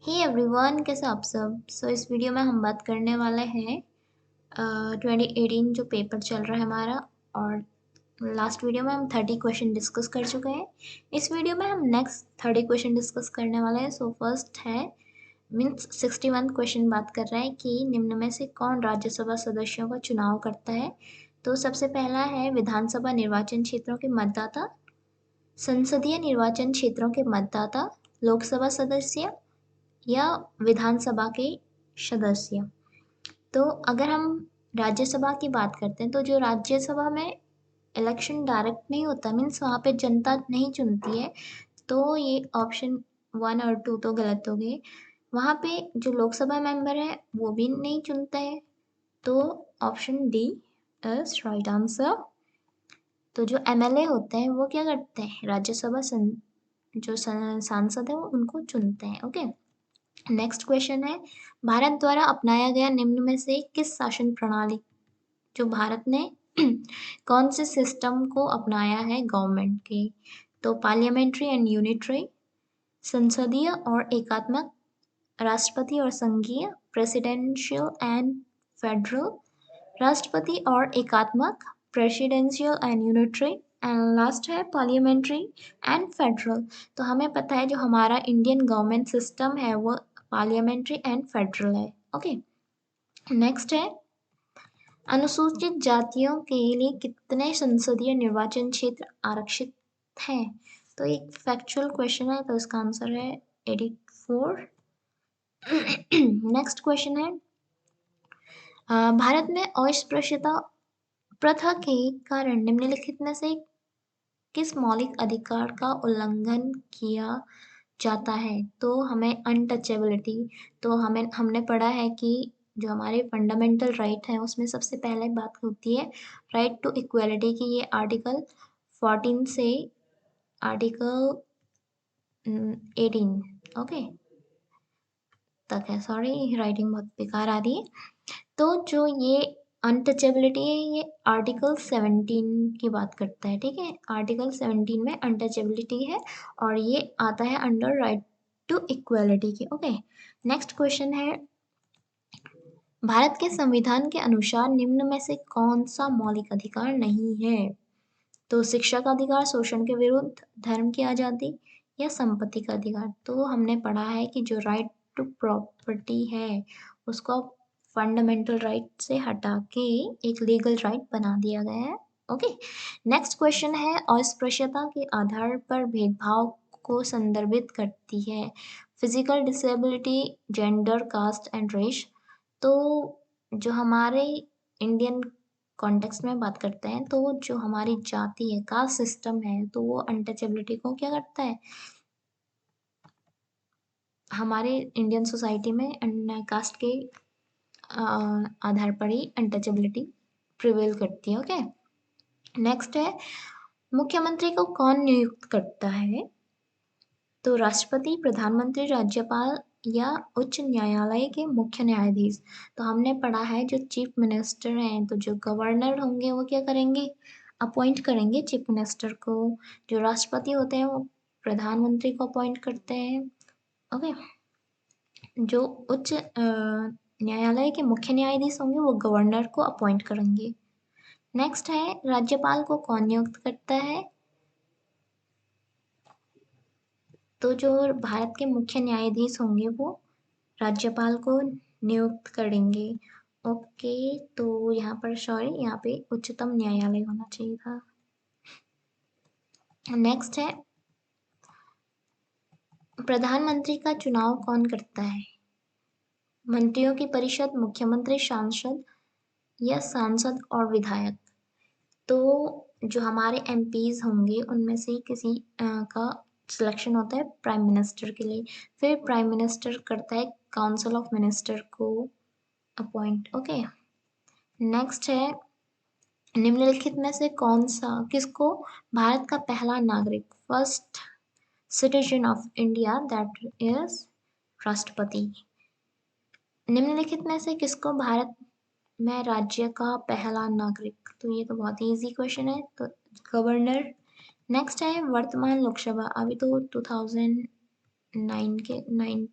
Hey everyone, कैसे आप सब। इस वीडियो में हम बात करने वाले हैं 2018 जो पेपर चल रहा है हमारा। और लास्ट वीडियो में हम 30 क्वेश्चन डिस्कस कर चुके हैं। इस वीडियो में हम नेक्स्ट 30 क्वेश्चन डिस्कस करने वाले हैं। फर्स्ट है मीन्स 61 क्वेश्चन बात कर रहा है कि निम्न में से कौन राज्यसभा सदस्यों का चुनाव करता है। तो सबसे पहला है विधानसभा निर्वाचन क्षेत्रों के मतदाता, संसदीय निर्वाचन क्षेत्रों के मतदाता, लोकसभा सदस्य या विधानसभा के सदस्य। तो अगर हम राज्यसभा की बात करते हैं तो जो राज्यसभा में इलेक्शन डायरेक्ट नहीं होता, मीन्स वहाँ पे जनता नहीं चुनती है, तो ये ऑप्शन 1 और 2 तो गलत हो गए। वहाँ पे जो लोकसभा मेंबर है वो भी नहीं चुनते हैं, तो option D is right answer. तो जो एमएलए होते हैं वो क्या करते हैं, राज्यसभा जो सांसद है वो उनको चुनते हैं। ओके, नेक्स्ट क्वेश्चन है भारत द्वारा अपनाया गया निम्न में से किस शासन प्रणाली, जो भारत ने कौन से सिस्टम को अपनाया है गवर्नमेंट के। तो पार्लियामेंट्री एंड यूनिटरी, संसदीय और एकात्मक, राष्ट्रपति और संघीय, प्रेसिडेंशियल एंड फेडरल, राष्ट्रपति और एकात्मक, presidential and unitary, and last है पार्लियामेंट्री एंड फेडरल। तो हमें पता है जो हमारा इंडियन गवर्नमेंट सिस्टम है वो पार्लियामेंट्री एंड फेडरल है। ओके, नेक्स्ट है अनुसूचित जातियों के लिए कितने संसदीय निर्वाचन क्षेत्र आरक्षित हैं। तो एक फैक्चुअल क्वेश्चन है, तो इसका आंसर है 84। नेक्स्ट क्वेश्चन है भारत में अस्पृश्यता प्रथा के कारण निम्नलिखित में से किस मौलिक अधिकार का उल्लंघन किया जाता है। तो हमें अनटचेबिलिटी, तो हमने पढ़ा है कि जो हमारे फंडामेंटल राइट हैं उसमें सबसे पहले बात होती है राइट टू इक्वालिटी की। ये आर्टिकल 14 से आर्टिकल 18 ओके तक है। सॉरी, राइटिंग बहुत बेकार आ रही है। तो जो ये अनटचेबिलिटी है ये आर्टिकल 17 की बात करता है, ठीक है। आर्टिकल 17 में अनटचेबिलिटी है और ये आता है अंडर राइट टू इक्वालिटी के। ओके, नेक्स्ट क्वेश्चन है भारत के संविधान के अनुसार निम्न में से कौन सा मौलिक अधिकार नहीं है। तो शिक्षा का अधिकार, शोषण के विरुद्ध, धर्म की आज़ादी या संपत्ति का अधिकार। तो हमने पढ़ा है कि जो राइट टू प्रॉपर्टी है उसको फंडामेंटल राइट से हटा के एक लीगल राइट बना दिया गया है। ओके, नेक्स्ट क्वेश्चन है अस्पृश्यता के आधार पर भेदभाव को संदर्भित करती है physical disability, gender, caste and race. तो जो हमारे इंडियन कॉन्टेक्स्ट में बात करते हैं तो जो हमारी जाति है, कास्ट सिस्टम है, तो वो अनटचेबिलिटी को क्या करता है, हमारे इंडियन सोसाइटी में कास्ट के आधार पर ही अनटचेबिलिटी प्रिवेल करती है। ओके, नेक्स्ट है मुख्यमंत्री को कौन नियुक्त करता है। तो राष्ट्रपति, प्रधानमंत्री, राज्यपाल या उच्च न्यायालय के मुख्य न्यायाधीश। तो हमने पढ़ा है जो चीफ मिनिस्टर हैं, तो जो गवर्नर होंगे वो क्या करेंगे, अपॉइंट करेंगे चीफ मिनिस्टर को। जो राष्ट्रपति होते हैं वो प्रधानमंत्री को अपॉइंट करते हैं। ओके, जो उच्च न्यायालय के मुख्य न्यायाधीश होंगे वो गवर्नर को अपॉइंट करेंगे। नेक्स्ट है राज्यपाल को कौन नियुक्त करता है। तो जो भारत के मुख्य न्यायाधीश होंगे वो राज्यपाल को नियुक्त करेंगे। ओके, तो यहाँ पर सॉरी, यहाँ पे उच्चतम न्यायालय होना चाहिए था। नेक्स्ट है प्रधानमंत्री का चुनाव कौन करता है। मंत्रियों की परिषद, मुख्यमंत्री, सांसद या सांसद और विधायक। तो जो हमारे एमपीज होंगे उनमें से किसी का सिलेक्शन होता है प्राइम मिनिस्टर के लिए, फिर प्राइम मिनिस्टर करता है काउंसिल ऑफ मिनिस्टर को अपॉइंट। ओके, नेक्स्ट है निम्नलिखित में से कौन सा किसको भारत का पहला नागरिक, first citizen of India that is राष्ट्रपति। निम्नलिखित में से किसको भारत में राज्य का पहला नागरिक। तो ये तो बहुत ही इजी क्वेश्चन है, तो गवर्नर। नेक्स्ट है वर्तमान लोकसभा, अभी तो 2009 के 9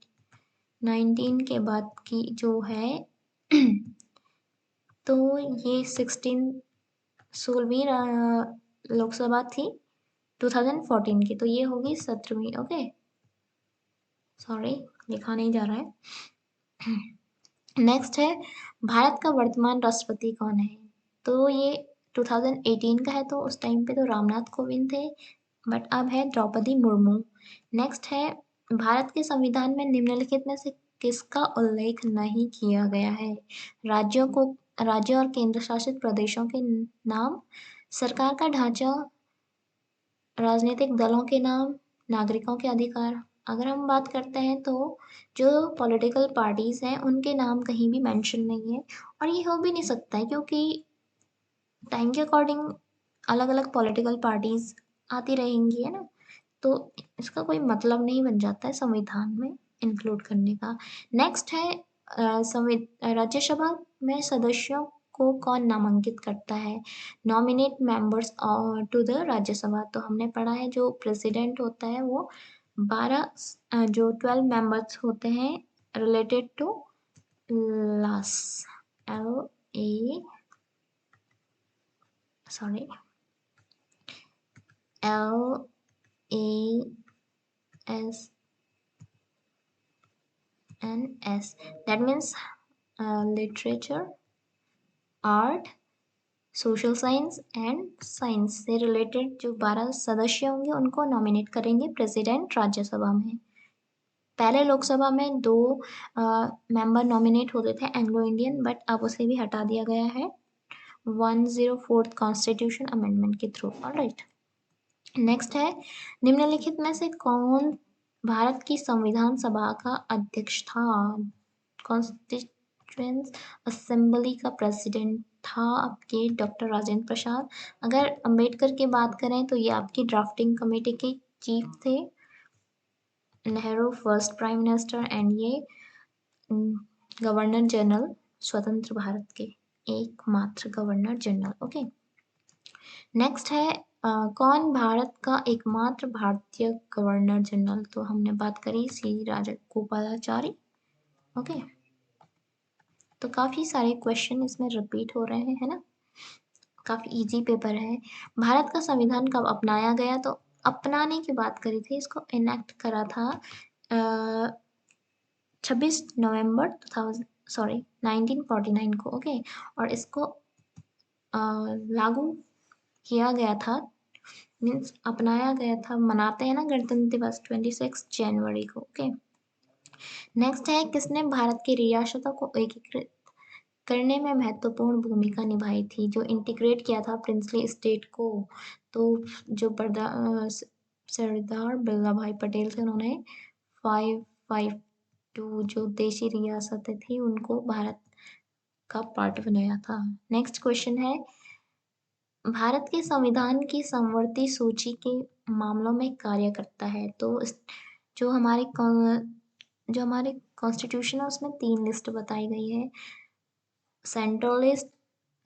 19 के बाद की जो है तो ये 16वीं लोकसभा थी 2014 की, तो ये होगी 17वीं। ओके, सॉरी लिखा नहीं जा रहा है। नेक्स्ट है, भारत का वर्तमान राष्ट्रपति कौन है? तो ये 2018 का है, तो उस टाइम पे तो रामनाथ कोविंद थे, बट अब है द्रौपदी मुर्मू। नेक्स्ट है, भारत के संविधान में निम्नलिखित में से किसका उल्लेख नहीं किया गया है? राज्यों और केंद्र शासित प्रदेशों के नाम, सरकार का ढांचा, राजनीतिक दलों के नाम, नागरिकों के अधिकार। अगर हम बात करते हैं तो जो पॉलिटिकल पार्टीज हैं उनके नाम कहीं भी मेंशन नहीं है, और ये हो भी नहीं सकता है क्योंकि टाइम के अकॉर्डिंग अलग अलग पॉलिटिकल पार्टीज आती रहेंगी, है ना। तो इसका कोई मतलब नहीं बन जाता है संविधान में इंक्लूड करने का। नेक्स्ट है, राज्यसभा में सदस्यों को कौन नामांकित करता है? Nominate members to the Rajya Sabha. तो हमने पढ़ा है जो प्रेसिडेंट होता है वो 12 जो 12 मेंबर्स होते हैं related to laws L A sorry L A S N S, that means literature, art, social science and science से रिलेटेड जो 12 सदस्य होंगे उनको नॉमिनेट करेंगे प्रेसिडेंट राज्यसभा में। पहले लोकसभा में 2 मेंबर नॉमिनेट होते थे एंग्लो इंडियन, बट अब उसे भी हटा दिया गया है 104th कॉन्स्टिट्यूशन अमेंडमेंट के थ्रू। ऑलराइट, नेक्स्ट है, निम्नलिखित में से कौन भारत की संविधान सभा का अध्यक्ष था? कॉन्स्टिट्यूएंट असेंबली का प्रेसिडेंट था आपके डॉक्टर राजेंद्र प्रसाद। अगर अंबेडकर की बात करें तो ये आपकी ड्राफ्टिंग कमेटी के चीफ थे। Nehru first prime minister, and ये गवर्नर जनरल स्वतंत्र भारत के एकमात्र गवर्नर जनरल। ओके, नेक्स्ट है, कौन भारत का एकमात्र भारतीय गवर्नर जनरल? तो हमने बात करी सी राजगोपालाचारी। ओके, तो काफ़ी सारे क्वेश्चन इसमें रिपीट हो रहे हैं, है ना। काफ़ी इजी पेपर है। भारत का संविधान कब अपनाया गया? तो अपनाने की बात करी थी, इसको इनेक्ट करा था 26 नवंबर 1949 को। ओके, और इसको लागू किया गया था, मीन्स अपनाया गया था, मनाते हैं ना गणतंत्र दिवस 26 जनवरी को। ओके, नेक्स्ट है, किसने भारत की रियासतों को एकीकृत करने में महत्वपूर्ण भूमिका निभाई थी? जो इंटीग्रेट किया था प्रिंसली स्टेट को, तो जो सरदार वल्लभ भाई पटेल थे, उन्होंने 552 जो देशी रियासतें थी उनको भारत का पार्ट बनाया था। नेक्स्ट क्वेश्चन है, भारत के संविधान की समवर्ती सूची के मामलों में कार्य करता है? तो जो हमारे जो हमारे कॉन्स्टिट्यूशन है उसमें 3 लिस्ट बताई गई है, central list,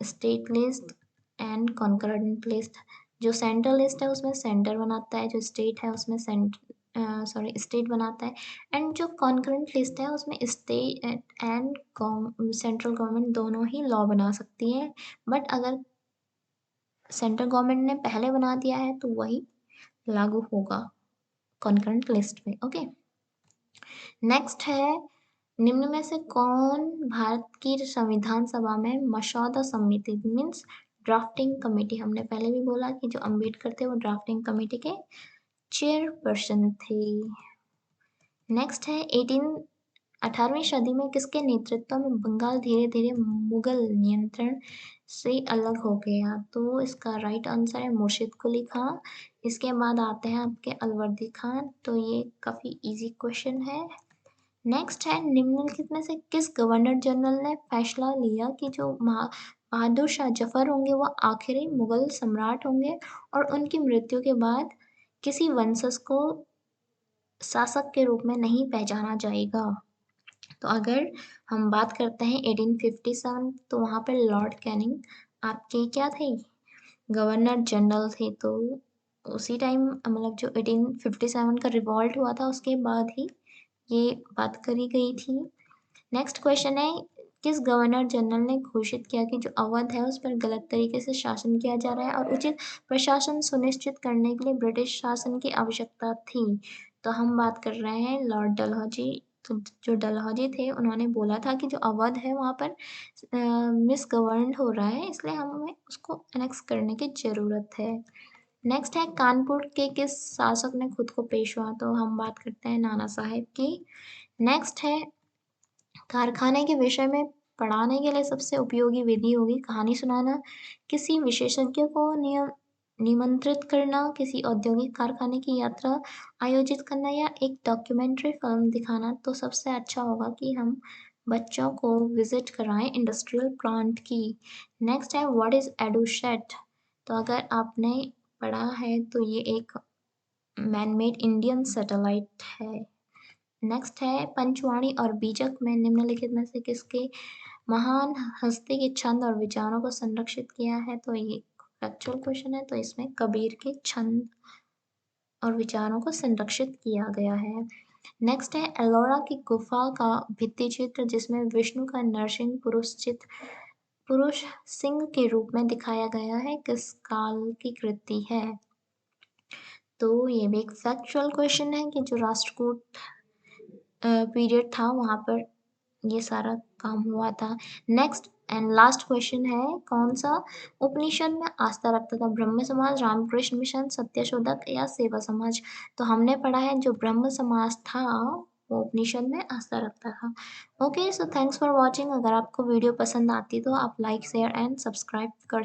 state list and concurrent list. जो सेंट्रल लिस्ट है उसमें सेंटर बनाता है, जो स्टेट है उसमें स्टेट बनाता है, एंड जो कॉन्करेंट लिस्ट है उसमें स्टेट एंड सेंट्रल गवर्नमेंट दोनों ही लॉ बना सकती है, बट अगर सेंट्रल गवर्नमेंट ने पहले बना दिया है तो वही लागू होगा कॉन्करेंट लिस्ट में। ओके, नेक्स्ट है, निम्न में से कौन भारत की संविधान सभा में मसौदा समिति मीन्स ड्राफ्टिंग कमेटी, हमने पहले भी बोला कि जो अंबेडकर थे वो ड्राफ्टिंग कमेटी के चेयरपर्सन थे। नेक्स्ट है, 18वीं सदी में किसके नेतृत्व में बंगाल धीरे धीरे मुगल नियंत्रण से अलग हो गया? तो इसका राइट आंसर है मुर्शिद कुली खां। इसके बाद आते हैं आपके अलवर्दी खान, तो ये काफ़ी इजी क्वेश्चन है। नेक्स्ट है, निम्नलिखित में से किस गवर्नर जनरल ने फैसला लिया कि जो बहादुर शाह जफर होंगे वो आखिरी मुगल सम्राट होंगे और उनकी मृत्यु के बाद किसी वंशज को शासक के रूप में नहीं पहचाना जाएगा? तो अगर हम बात करते हैं 1857, तो वहाँ पर लॉर्ड कैनिंग आपके क्या थे? गवर्नर जनरल थे। तो उसी टाइम मतलब जो 1857 का रिवॉल्ट हुआ था उसके बाद ही ये बात करी गई थी। नेक्स्ट क्वेश्चन है, किस गवर्नर जनरल ने घोषित किया कि जो अवध है उस पर गलत तरीके से शासन किया जा रहा है और उचित प्रशासन सुनिश्चित करने के लिए ब्रिटिश शासन की आवश्यकता थी? तो हम बात कर रहे हैं लॉर्ड डलहौजी। तो जो डलहौजी थे उन्होंने बोला था कि जो अवध है वहाँ पर मिसगवर्न्ड हो रहा है, इसलिए हमें उसको एनेक्स करने की ज़रूरत है। नेक्स्ट है, कानपुर के किस शासक ने खुद को पेशवा? तो हम बात करते हैं नाना साहेब की। नेक्स्ट है, कारखाने के विषय में पढ़ाने के लिए सबसे उपयोगी विधि होगी कहानी सुनाना, किसी विशेषज्ञ को निमंत्रित करना, किसी औद्योगिक कारखाने की यात्रा आयोजित करना या एक डॉक्यूमेंट्री फिल्म दिखाना। तो सबसे अच्छा होगा कि हम बच्चों को विजिट कराएं इंडस्ट्रियल प्लांट की। नेक्स्ट है, व्हाट इज एडुसेट? तो अगर आपने पढ़ा है तो ये एक मैन-मेड इंडियन सैटेलाइट है। नेक्स्ट है, पंचवाणी और बीजक में निम्नलिखित में से किसके महान हस्ती के छंद और विचारों को संरक्षित किया है? तो ये फैक्चुअल क्वेश्चन है, तो इसमें कबीर के छंद और विचारों को संरक्षित किया गया है। नेक्स्ट है, एलोरा की गुफा का भित्ति चित्र जिसमें विष्णु का नरसिंह पुरुष सिंह के रूप में दिखाया गया है, किस काल की कृति है? तो ये भी एक फैक्चुअल क्वेश्चन है कि जो राष्ट्रकूट पीरियड था वहाँ पर ये सारा काम हुआ था। नेक्स्ट एंड लास्ट क्वेश्चन है, कौन सा उपनिषद में आस्था रखता था? ब्रह्म समाज, रामकृष्ण मिशन, सत्यशोधक या सेवा समाज? तो हमने पढ़ा है जो ब्रह्म समाज था वो उपनिषद में आस्था रखता था। Okay, so thanks for watching. अगर आपको वीडियो पसंद आती तो आप लाइक शेयर एंड सब्सक्राइब कर